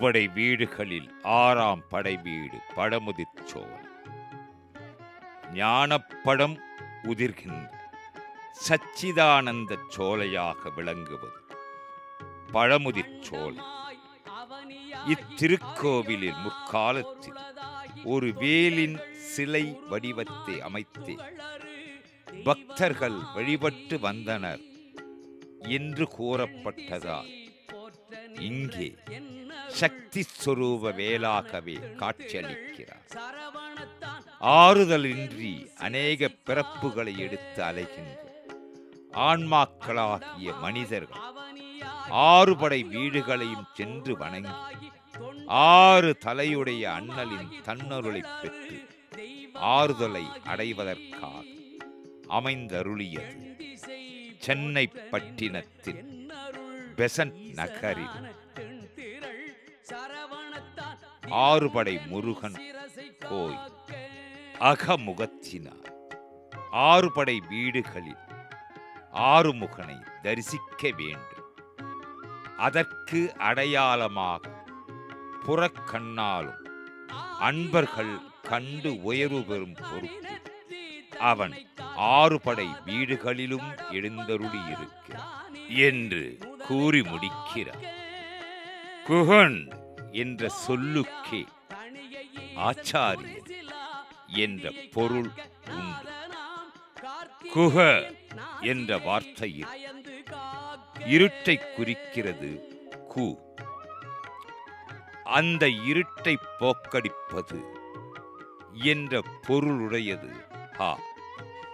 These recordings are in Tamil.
படை வீடுகளில் 6ஆம் படை வீடு பழமுதிர்ச்சோலை. ஞானப்படம் உதிர்கின்ற சச்சிதானந்த சோலையாக விளங்குவது பழமுதிர்ச்சோலை. இத்திருக்கோவிலில் முற்காலத்தில் ஒரு வேலின் சிலை வடிவத்தை அமைத்து பக்தர்கள் வழிபட்டு வந்தனர் என்று கூறப்பட்டதால் இங்கே சக்தி ஸ்வரூப வேலாகவே காட்சியளிக்கிறார். ஆறுதலின்றி அநேக பிறப்புகளை எடுத்து அலைகின்ற ஆன்மாக்களாகிய மனிதர்கள் 6 படை வீடுகளையும் சென்று வணங்கி 6 தலையுடைய அண்ணலின் தன்னருளை பெற்று ஆறுதலை அடைவதற்காக அமைந்தருளியது சென்னை பட்டினத்தில் பெசன்ட் நகரில் 6 படை முருகன் கோயில். அகமுகத்தினார் 6 படை வீடுகளில் ஆறுமுகனை தரிசிக்க வேண்டும். அதற்கு அடையாளமாக புறக்கண்ணாலும் அன்பர்கள் கண்டு உயர்வு பெறும் பொருட்டு அவன் 6 படை வீடுகளிலும் எழுந்தருளி இருக்கிறான் என்று கூறி முடிக்கிறார். குகன் என்ற சொல்லுக்கே ஆச்சாரியன் என்ற பொருள் உண்டு. குக என்ற வார்த்தையில் இருட்டை குறிக்கிறது கு. அந்த இருட்டை போக்கடிப்பது என்ற பொருளுடையது ஹா.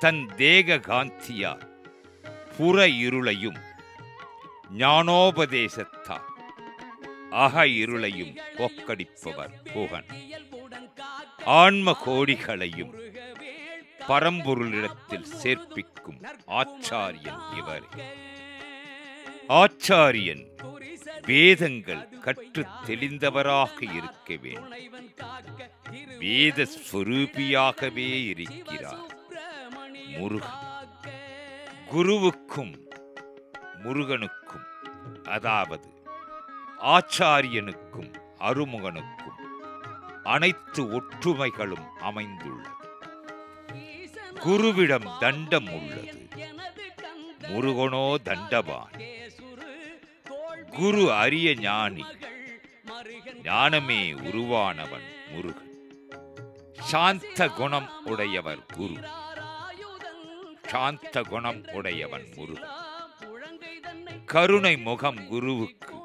தன் தேக காந்தியால் புற இருளையும் ஞானோபதேசத்தால் அக இருளையும் போக்கடிப்பவர் குகன். ஆன்ம கோடிகளையும் பரம்பொருளிடத்தில் சேர்ப்பிக்கும் ஆச்சாரியன் இவர். ஆச்சாரியன் வேதங்கள் கற்று தெளிந்தவராக இருக்க வேண்டும். வேத ஸ்வரூபியாகவே இருக்கிறார் முருகன். குருவுக்கும் முருகனுக்கும், அதாவது ஆச்சாரியனுக்கும் அருமுகனுக்கும் அனைத்து ஒற்றுமைகளும் அமைந்துள்ளது. குருவிடம் தண்டம் உள்ளது, முருகனோ தண்டபான். குரு அரிய ஞானி, ஞானமே உருவானவன் முருகன். சாந்த குணம் உடையவர் குரு, சாந்த குணம் உடையவன் முருகன். கருணை முகம் குருவுக்கு,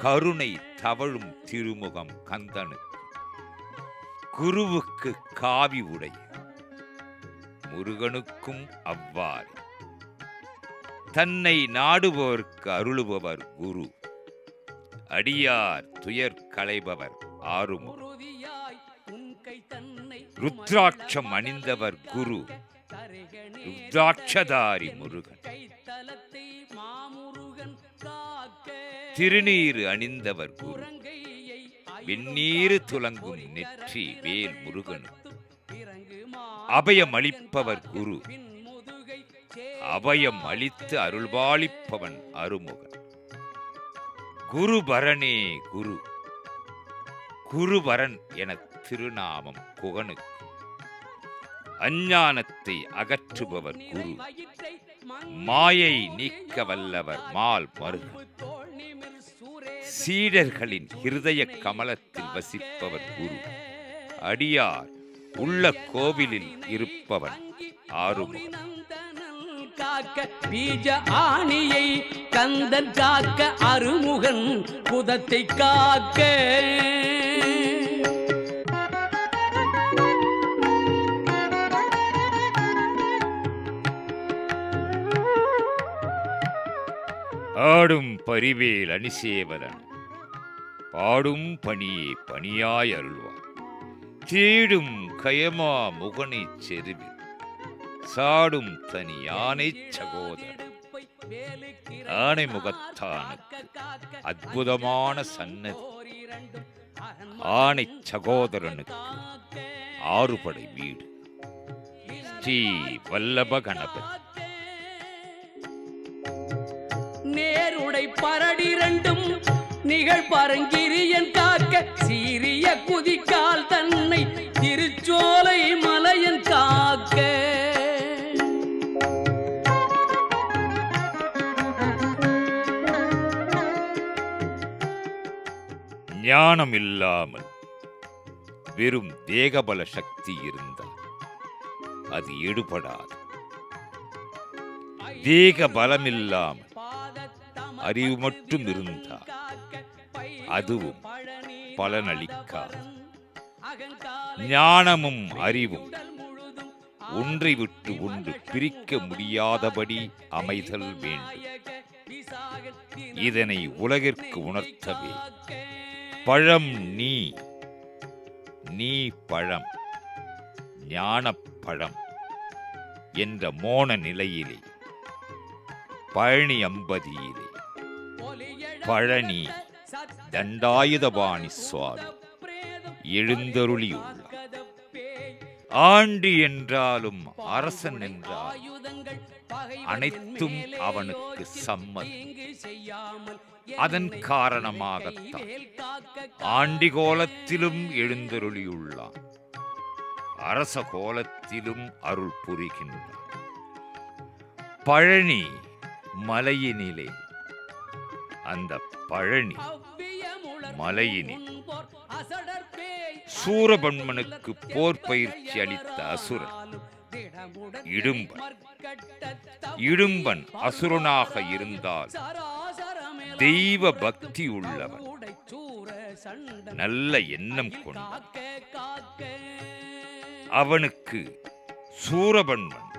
கருணை தவழும் திருமுகம் கந்தனுக்கு. குருவுக்கு காவி உடை, முருகனுக்கும் அவ்வாறு. தன்னை நாடுபவருக்கு அருளுபவர் குரு, அடியார் துயர் களைபவர் ஆறுமுகன். ருத்ராட்சம் அணிந்தவர் குரு, ருத்ராட்சதாரி முருகன். திருநீறு அணிந்தவர் குரு, வெந்நீரு துலங்கும் நெற்றி வேல் முருகன். அபயம் அளிப்பவர் குரு, அபயம் அளித்து அருள்பாலிப்பவன் அருமுகன். குருபரனே குரு, குருபரன் என திருநாமம் குகனுக்கு. அஞ்ஞானத்தை அகற்றுபவர் குரு, மாயை நீக்க வல்லவர் மால் மருகன். சீடர்களின் ஹிருதய கமலத்தில் வசிப்பவர் குரு, அடியார் உள்ள கோவிலில் இருப்பவன் ஆறுமுகன். காக்க பீஜ ஆணியை கந்தன் காக்க அருமுகன் குதத்தை காக்க. ஆடும் பரிவேல் அணிசேவரன், பாடும் பணியே பணியாய் அருள்வார். தேடும் கயமா முகனை செருவில் சாடும் தனி யானை சகோதரன். ஆனை முகத்தானுக்கு அற்புதமான சன்னதி. ஆனை சகோதரனுக்கு 6 படை வீடு. ஸ்ரீ வல்லப கணபதி. நேருடை பரடிரண்டும் நிகழ் பரங்கிரியன் காக்க சீரிய குதிக்கால் தன்னை திருச்சோலை மலையன் காக்க ஞானம் இல்லாமல் வெறும் தேகபல சக்தி இருந்தால் அது எடுபடாது. தேக பலமில்லாமல் அறிவு மட்டும் இருந்தால் அதுவும் பலனளிக்காது. ஞானமும் அறிவும் ஒன்றை விட்டு ஒன்று பிரிக்க முடியாதபடி அமைதல் வேண்டும். இதனை உலகிற்கு உணர்த்தவே பழம் நீ, நீ பழம், ஞானப்பழம் என்ற மோன நிலையிலே பழனி அம்பதியிலே பழனி தண்டாயுதபாணி சுவாமி எழுந்தருளியுள்ளார். ஆண்டி என்றாலும் அரசன் என்றாலும் அனைத்தும் அவனுக்கு சம்மதம். அதன் காரணமாகத்தான் ஆண்டி கோலத்திலும் எழுந்தருளியுள்ளான், அரச கோலத்திலும் அருள் புரிகின்றான். பழனி மலையினிலே, அந்த பழனி மலையினில் சூரபன்மனுக்கு போர் பயிற்சி அளித்த அசுரன் இடும்பன். இடும்பன் அசுரனாக இருந்தால் தெய்வ பக்தி உள்ளவன், நல்ல எண்ணம் கொண்டான். அவனுக்கு சூரபன்மன்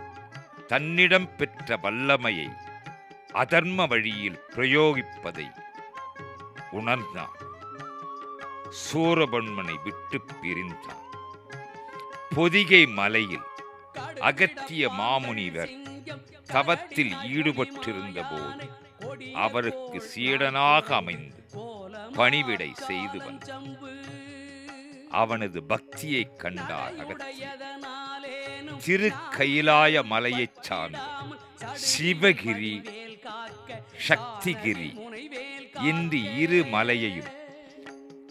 தன்னிடம் பெற்ற வல்லமையை அதர்ம வழியில் பிரயோகிப்பதை உணர்ந்தான். சூரபன்மனை விட்டு பிரிந்தான். பொதிகை மலையில் அகத்திய மாமுனிவர் தவத்தில் ஈடுபட்டிருந்த போது அவருக்கு சீடனாக அமைந்து பணிவிடை செய்து வந்தார். அவனது பக்தியை கண்டார் அகத்தியர். திருக்கயிலாய மலையைச் சார்ந்த சிவகிரி, சக்திகிரி இந்த இரு மலையையும்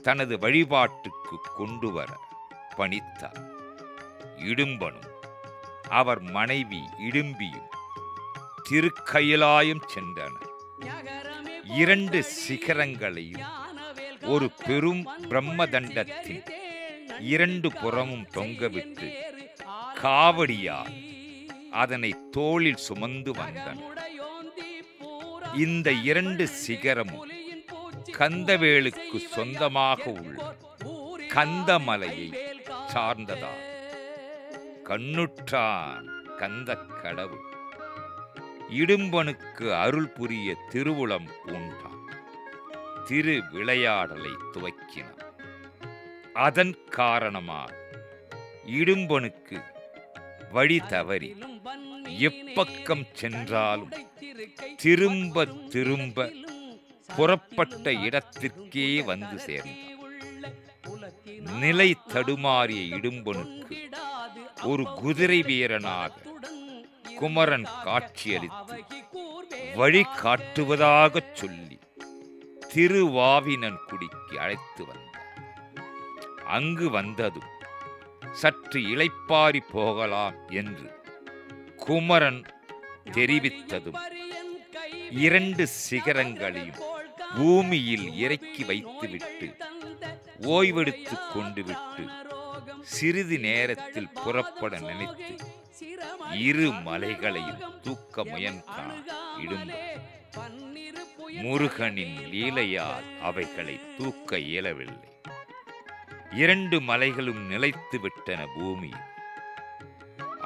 தனது வழிபாட்டுக்கு கொண்டு வர பணித்தார். இடும்பனும் அவர் மனைவி இடும்பியும் திருக்கயிலாயம் சென்றனர். இரண்டு சிகரங்களையும் ஒரு பெரும் பிரம்மதண்டத்தின் இரண்டு புறமும் தொங்கவிட்டு காவடியால் அதனை தோளில் சுமந்து வந்தனர். இந்த இரண்டு சிகரமும் கந்தவேலுக்கு சொந்தமாக உள்ள கந்தமலையை சார்ந்ததால் கண்ணுற்றான் கந்த கடவுள் இடும்பனுக்கு அருள் புரிய திருவுளம் பூண்டான். திரு விளையாடலை துவக்கினான். அதன் காரணமாக இடும்பனுக்கு வழி தவறி எப்பக்கம் சென்றாலும் திரும்ப திரும்ப புறப்பட்ட இடத்திற்கே வந்து சேர்ந்தான். நிலை தடுமாறிய இடும்பனுக்கு ஒரு குதிரை வீரனாக குமரன் காட்சியளித்து வழி காட்டுவதாக சொல்லி திருவாவினன் குடிக்கு அழைத்து வந்தார். அங்கு வந்ததும் சற்று இளைப்பாரி போகலாம் என்று குமரன் தெரிவித்ததும் இரண்டு சிகரங்களையும் பூமியில் இறக்கி வைத்துவிட்டு ஓய்வெடுத்துக் கொண்டு விட்டு சிறிது நேரத்தில் புறப்பட நினைத்து இரு மலைகளையும் தூக்க முயன்றான் இடும்பன். முருகனின் லீலையால் அவைகளை தூக்க இயலவில்லை. இரண்டு மலைகளும் நிலைத்து விட்டன பூமியில்.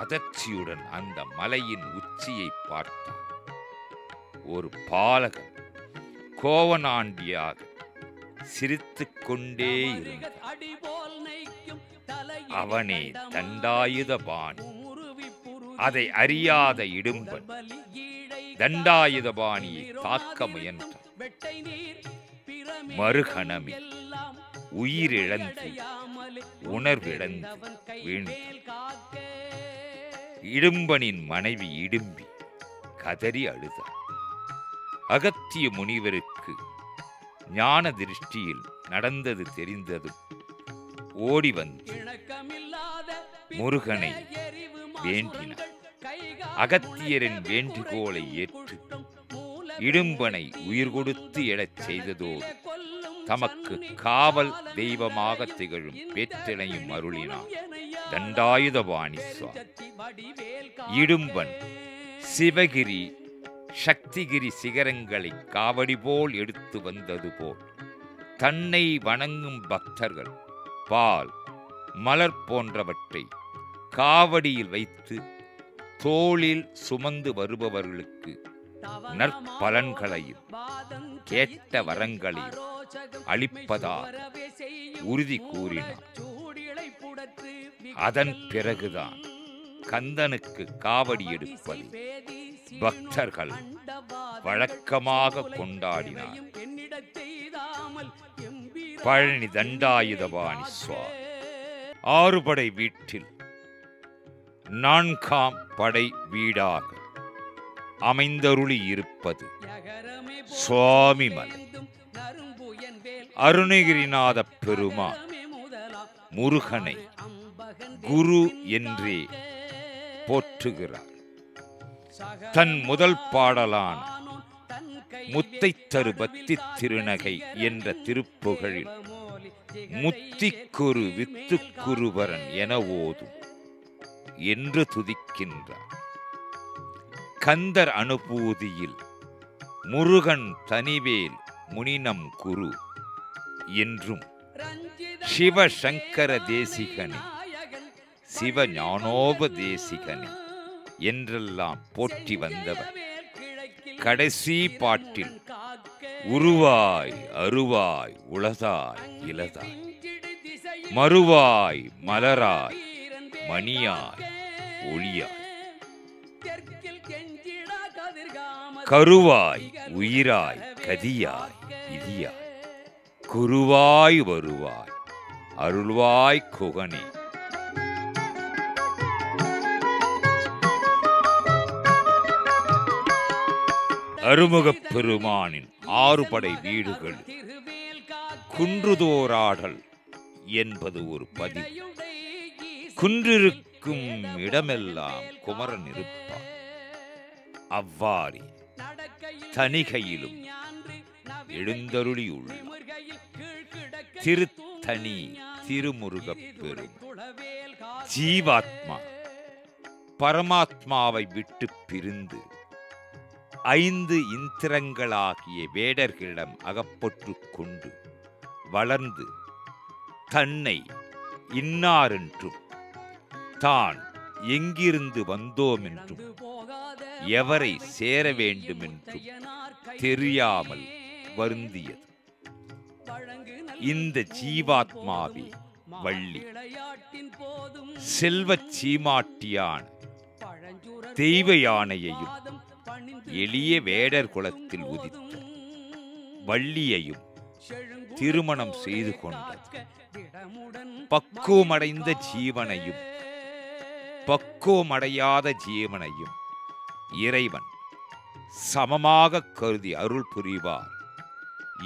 அதிர்ச்சியுடன் அந்த மலையின் உச்சியை பார்த்தான். ஒரு பாலகன் கோவனாண்டியாக சிரித்துக் கொண்டே இருந்தான். அவனே தண்டாயுதபாணி. அதை அறியாத இடும்பன் தண்டாயுதபாணியை தாக்க முயன்றான். மறுகணமே உயிரிழந்து உணர்விழந்து வீழ்ந்தான். இடும்பனின் மனைவி இடும்பி கதறி அழுதார். அகத்திய முனிவருக்கு ஞான திருஷ்டியில் நடந்தது தெரிந்ததும் ஓடி வந்து முருகனை வேண்டினார். அகத்தியரின் வேண்டுகோளை ஏற்று இடும்பனை உயிர் கொடுத்து எழச் செய்ததோடு தமக்கு காவல் தெய்வமாக திகழும் பேற்றினையும் அருளினார் தண்டாயுதபாணி சுவாமி. இடும்பன் சிவகிரி சக்திகிரி சிகரங்களை காவடி போல் எடுத்து வந்தது போல் தன்னை வணங்கும் பக்தர்கள் பால் மலர் போன்றவற்றை காவடியில் வைத்து தோளில் சுமந்து வருபவர்களுக்கு நற்பலன்களையும் கேட்ட வரங்களையும் அளிப்பதாக உறுதி கூறினார். அதன் பிறகுதான் கந்தனுக்கு காவடி எடுப்பது பக்தர்கள் வழக்கமாக கொண்டாடினார். பழனி தண்டாயுதபாணி சுவாமி. ஆறுபடை வீட்டில் 4ஆம் படை வீடாக அமைந்தருளி இருப்பது சுவாமிமலை. அருணகிரிநாத பெருமான் முருகனை குரு என்றே போற்றுகிறார். தன் முதல் பாடலான முத்தைத்தரு பத்தி திருநகை என்ற திருப்புகழில் முத்திக்குரு வித்துக்குருவரன் என ஓதும் என்று துதிக்கின்றார். கந்தர் அனுபூதியில் முருகன் தனிவேல் முனினம் குரு என்றும் சிவசங்கர தேசிகனே சிவஞானோபதேசிகனே என்றெல்லாம் போற்றி வந்தவர் கடைசி பாட்டில் உருவாய் அருவாய் உளதாய் இலதாய் மறுவாய் மலராய் மணியாய் ஒளியாய் கருவாய் உயிராய் கதியாய் விதியாய் குருவாய் வருவாய் அருள்வாய் குகனே. அருமுகப் பெருமானின் 6 படை வீடுகள் குன்றுதோராடல் என்பது ஒரு பதிவு. குன்றிருக்கும் இடமெல்லாம் குமரன் இருப்பான். அவ்வாறே தணிகையிலும் எழுந்தருளியுள்ள திருத்தணி திருமுருகப் பெரும் ஜீவாத்மா பரமாத்மாவை விட்டு பிரிந்து 5 இந்திரங்களாகிய வேடர்களிடம் அகப்பட்டு கொண்டு வளர்ந்து தன்னை இன்னாரென்றும் தான் எங்கிருந்து வந்தோம் என்றும் எவரை சேர வேண்டும் என்றும் தெரியாமல் வருந்தியது. இந்த ஜீவாத்மாவே வள்ளி செல்வச் சீமாட்டியான தெய்வ யானையையும் எளிய வேடர் குலத்தில் உதித்த வள்ளியையும் திருமணம் செய்து கொண்டது. பக்குவமடைந்த ஜீவனையும் பக்குவமடையாத ஜீவனையும் இறைவன் சமமாக கருதி அருள் புரிவார்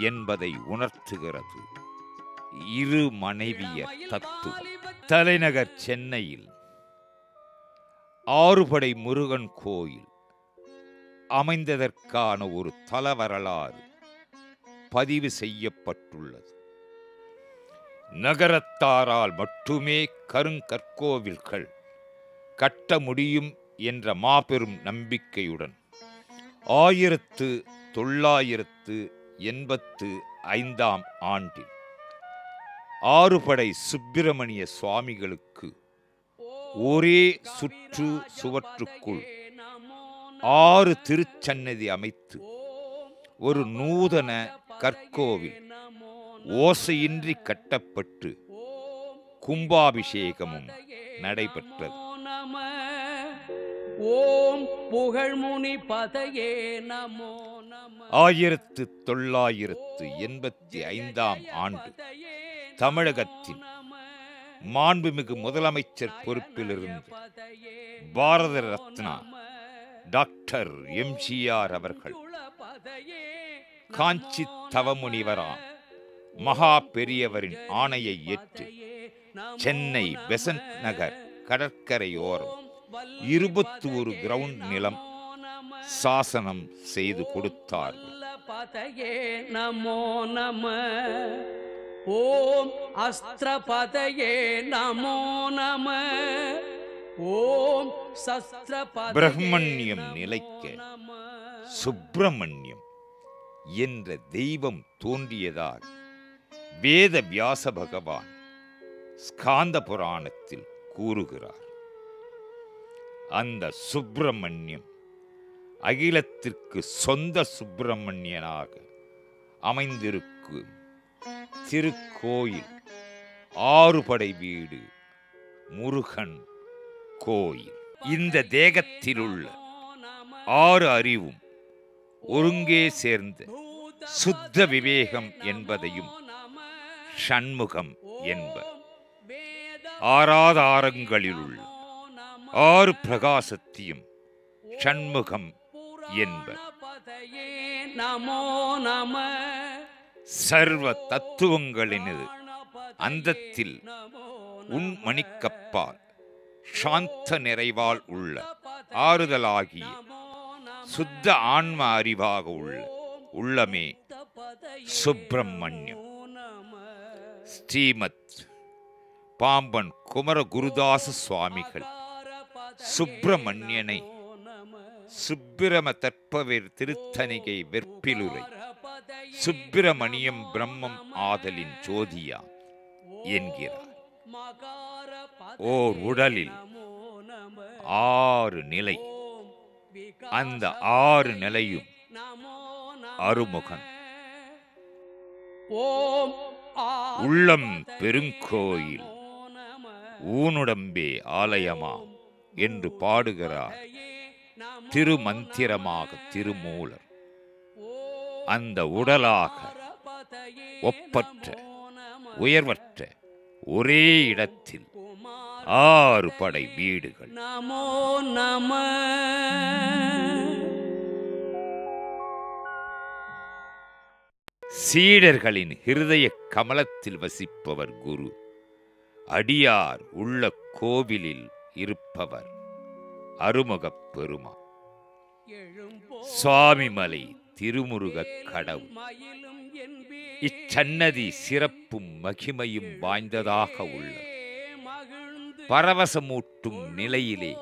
என்பதை உணர்த்துகிறது இரு மனைவியர் தத்துவம். தலைநகர் சென்னையில் 6 படை முருகன் கோயில் அமைந்ததற்கான ஒரு தல வரலாறு பதிவு செய்யப்பட்டுள்ளது. நகரத்தாரால் மட்டுமே கருங்கற்கோவில்கள் கட்ட முடியும் என்ற மாபெரும் நம்பிக்கையுடன் 1985ஆம் ஆண்டில் 6 படை சுப்பிரமணிய சுவாமிகளுக்கு ஒரே சுற்று சுவற்றுக்குள் 6 திருச்சன்னதி அமைத்து ஒரு நூதன கற்கோவில் ஓசையின்றி கட்டப்பட்டு கும்பாபிஷேகமும் நடைபெற்றது. ஓம் புகழ்முனி பதையே நமோ நம. 1985ஆம் ஆண்டு தமிழகத்தின் மாண்புமிகு முதலமைச்சர் பொறுப்பிலிருந்து பாரத ரத்னா டாக்டர் எம்ஜிஆர் அவர்கள் காஞ்சி தவமுனிவராம் மகா பெரியவரின் ஆணையை ஏற்று சென்னை பெசன்ட் நகர் கடற்கரையோரம் 21 கிரவுண்ட் நிலம் சாசனம் செய்து கொடுத்தார்கள். பதயே நமோ நம. ஓம் அஸ்திரபதயே நமோ நம. ஓம் சஸ்திரபதயே பிரம்மண்யம் நிலைக்க சுப்பிரமணியம் என்ற தெய்வம் தோன்றியதால் வேத வியாச பகவான் ஸ்காந்த புராணத்தில் கூறுகிறார். அந்த சுப்பிரமணியம் அகிலத்திற்கு சொந்த சுப்பிரமணியனாக அமைந்திருக்கும் திருக்கோயில் ஆறுபடை வீடு முருகன் கோயில். இந்த தேகத்திலுள்ள 6 அறிவும் ஒருங்கே சேர்ந்த சுத்த விவேகம் என்பதையும் ஷண்முகம் என்பர். ஆராதாரங்களிலுள்ள 6 பிரகாசத்தையும் ஷண்முகம் என்பர். நமோ நம. சர்வ தத்துவங்களினது அந்தத்தில் உண்மணிக்கப்பால் சாந்த நிறைவால் உள்ள ஆறுதலாகிய சுத்த ஆன்ம அறிவாக உள்ள உள்ளமே சுப்பிரமணியம். ஸ்ரீமத் பாம்பன் குமர குருதாச சுவாமிகள் சுப்பிரமணியனை சுப்பிரம தற்பவேர் திருத்தணிகை வெற்பிலுரை சுப்பிரமணியம் பிரம்மம் ஆதலின் ஜோதியா என்கிறார். ஓர் உடலில் 6 நிலை. அந்த 6 நிலையும் அருமுகன். உள்ளம் பெருங்கோயில் ஊனுடம்பே ஆலயமாம் என்று பாடுகிறார் திருமந்திரமாக திருமூலர். அந்த உடலாக ஒப்பற்ற உயர்வற்ற ஒரே இடத்தில் 6 படை வீடுகள். நமோ நம. சீடர்களின் ஹிருதய கமலத்தில் வசிப்பவர் குரு. அடியார் உள்ள கோவிலில் இருப்பவர் அருமுகப் பெருமான். சுவாமிமலை திருமுருகக் கடவுள். இச்சன்னதி சிறப்பும் மகிமையும் வாய்ந்ததாக உள்ளது. பரவசமூட்டும் நிலையிலே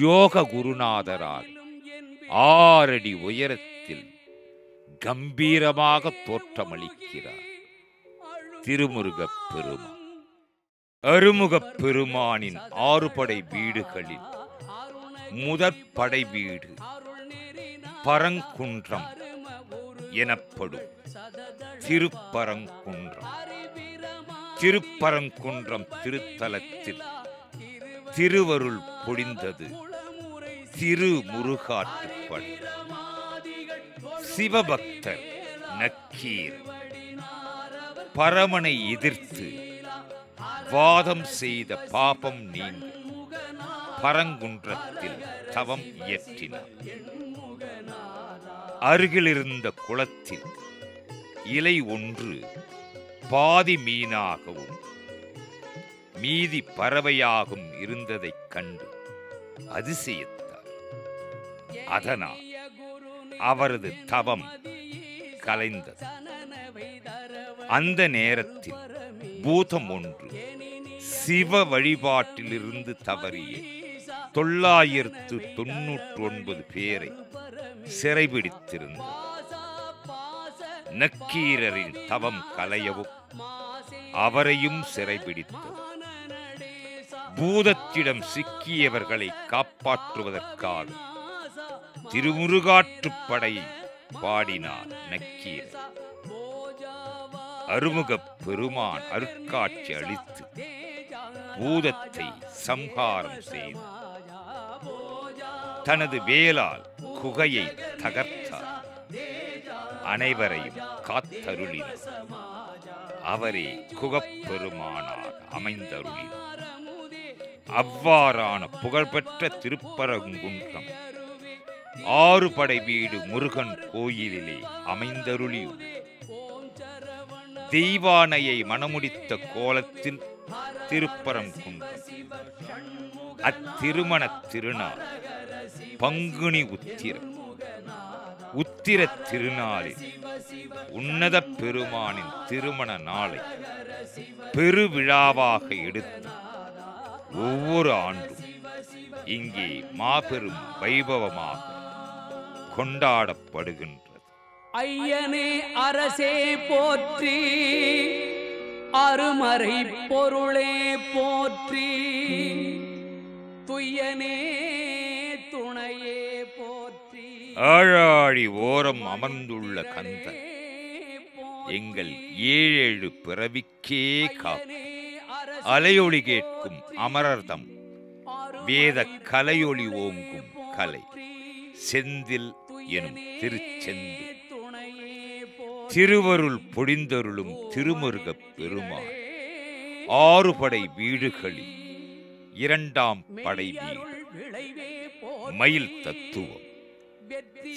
யோக குருநாதரால் 6 அடி உயரத்தில் கம்பீரமாக தோற்றமளிக்கிறார் திருமுருகப் பெருமான். அருமுகப் பெருமானின் 6 படை வீடுகளில் முதற் படை வீடு பரங்குன்றம் எனப்படும் திருப்பரங்குன்றம். திருப்பரங்குன்றம் திருத்தலத்தில் திருவருள் பொழிந்தது திருமுருகாற்றுப்படை. சிவபக்தர் நக்கீர் பரமனை எதிர்த்து வாதம் செய்த பாபம் நீங்க பரங்குன்றத்தில் தவம் இயற்றினார். அருகிலிருந்த குளத்தில் இலை ஒன்று பாதி மீனாகவும் மீதி பறவையாகவும் இருந்ததைக் கண்டு அதிசயித்தார். அதனால் அவரது தவம் கலைந்தது. அந்த நேரத்தில் பூதம் ஒன்று சிவ வழிபாட்டிலிருந்து தவறிய 999 பேரை சிறைபிடித்திருந்தது. நக்கீரரின் தவம் கலையவும் அவரையும் சிறைபிடித்தது. பூதத்திடம் சிக்கியவர்களை காப்பாற்றுவதற்காக திருமுருகாற்றுப்படையை பாடினார் நக்கீரர். அருமுகப் பெருமான் அருட்காட்சி அளித்து பூதத்தை சம்ஹாரம் செய்து தனது வேலால் குகையை தகர்த்தார். அனைவரையும் காத்தருளினார். அவரே குகப்பெருமானாக அமைந்தருளினார். அவ்வாறான புகழ்பெற்ற திருப்பரங்குன்றம் ஆறு படை வீடு முருகன் கோயிலிலே அமைந்தருளி தெய்வானையை மணமுடித்த கோலத்தில் திருப்பரங்குன்றம். அத்திருமண திருநாள் பங்குனி உத்திர திருநாளில் உன்னத பெருமானின் திருமண நாளை பெருவிழாவாக எடுத்து ஒவ்வொரு ஆண்டும் இங்கே மாபெரும் வைபவமாக கொண்டாடப்படுகின்றது. ஐயனே அரசே போற்றி, அருமறை பொருளே போற்றி, துய்யனே துணையே போற்றி. ஆழாழி ஓரம் அமர்ந்துள்ள கந்தன் எங்கள் ஏழேழு பிறவிக்கே காப்பு. அலையொளி கேட்கும் அமரர்தம் வேத கலையொளி ஓங்கும் கலை செந்தில் எனும் திருச்செந்து திருவருள் பொழிந்தருளும் திருமுருகப் பெருமாள் ஆறு படை வீடுகளில் இரண்டாம் படை வீடு மயில் தத்துவம்,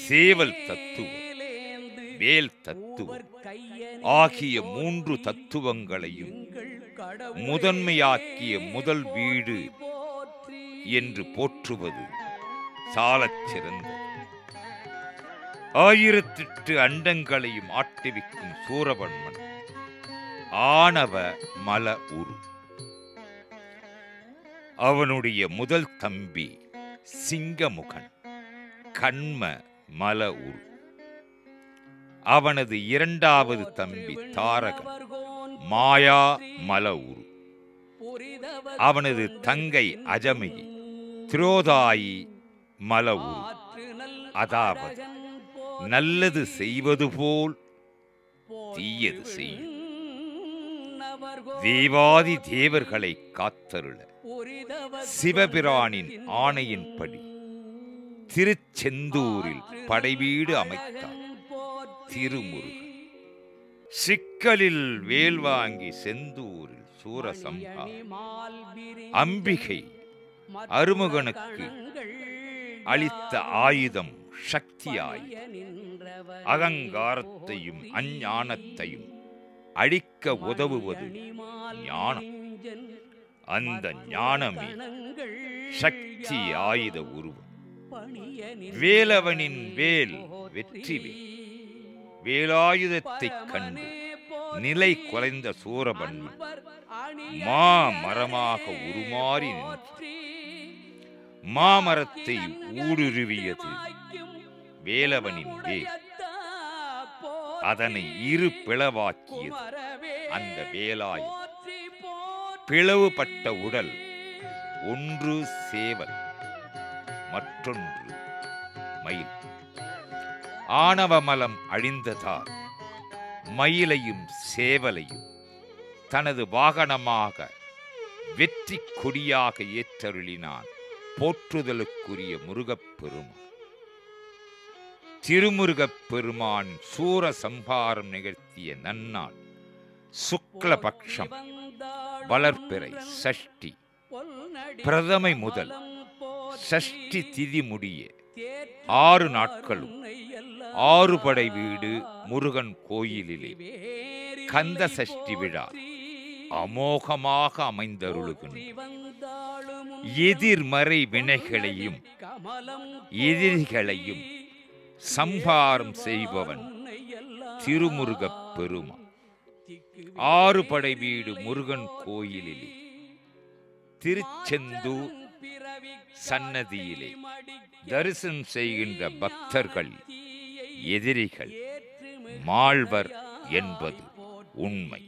சேவல் தத்துவம், வேல் தத்துவம் ஆகிய மூன்று தத்துவங்களையும் முதன்மையாக்கிய முதல் வீடு என்று போற்றுவது சாலச் சிறந்தது. 1008 அண்டங்களையும் ஆட்டிவிக்கும் சூரபன்மன் ஆணவ மல உரு. அவனுடைய முதல் தம்பி சிங்கமுகன் கண்ம மல உரு. அவனது இரண்டாவது தம்பி தாரகன் மாயா மல உரு. அவனது தங்கை அஜமிகி திரோதாயி மல உரு. அதாவது நல்லது செய்வது போல் தீயது செய்யும். தேவாதி தேவர்களை காத்தருள சிவபிரானின் ஆணையின்படி திருச்செந்தூரில் படைவீடு அமைத்தார் திருமுருகன். சிக்கலில் வேல் வாங்கி செந்தூரில் சூரசம்ஹாரம். அம்பிகை அருமுகனுக்கு அளித்த ஆயுதம் சக்தியாய் அகங்காரத்தையும் அஞ்ஞானத்தையும் அழிக்க உதவுவது ஞானம். அந்த ஞானமே சக்தி ஆயுத உருவம். வேலவனின் வேல் வெற்றி வேல். வேலாயுதத்தை கண்டு நிலை குலைந்த சூரபன்மன் மாமரமாக உருமாறி நின்றார். மாமரத்தை ஊடுருவியது வேலவனின் வேல். அதனை இரு பிளவாக்கியது அந்த வேலாயுதம். பிளவுபட்ட உடல் ஒன்று சேவல், மற்றொன்று மயில். ஆணவமலம் அழிந்ததால் மயிலையும் சேவலையும் தனது வாகனமாக வெற்றி கொடியாக ஏற்றருளினான் போற்றுதலுக்குரிய முருகப்பெருமான். திருமுருகப் பெருமான் சூர சம்ஹாரம் நிகழ்த்திய நன்னாள் சுக்லபக்ஷம் வளர்பிறை சஷ்டி. பிரதமை முதல் சஷ்டி திதி முடிய 6 நாட்களும் 6 படை வீடு முருகன் கோயிலிலே கந்த சஷ்டி விழா அமோகமாக அமைந்தருளுகின்ற. எதிர்மறை வினைகளையும் எதிரிகளையும் சம்ஹாரம் செய்பவன் திருமுருகப் பெருமான். 6 படை வீடு முருகன் கோயிலிலே திருச்செந்தூர் சன்னதியிலே தரிசனம் செய்கின்ற பக்தர்கள் எதிரிகள் மாழ்வர் என்பது உண்மை.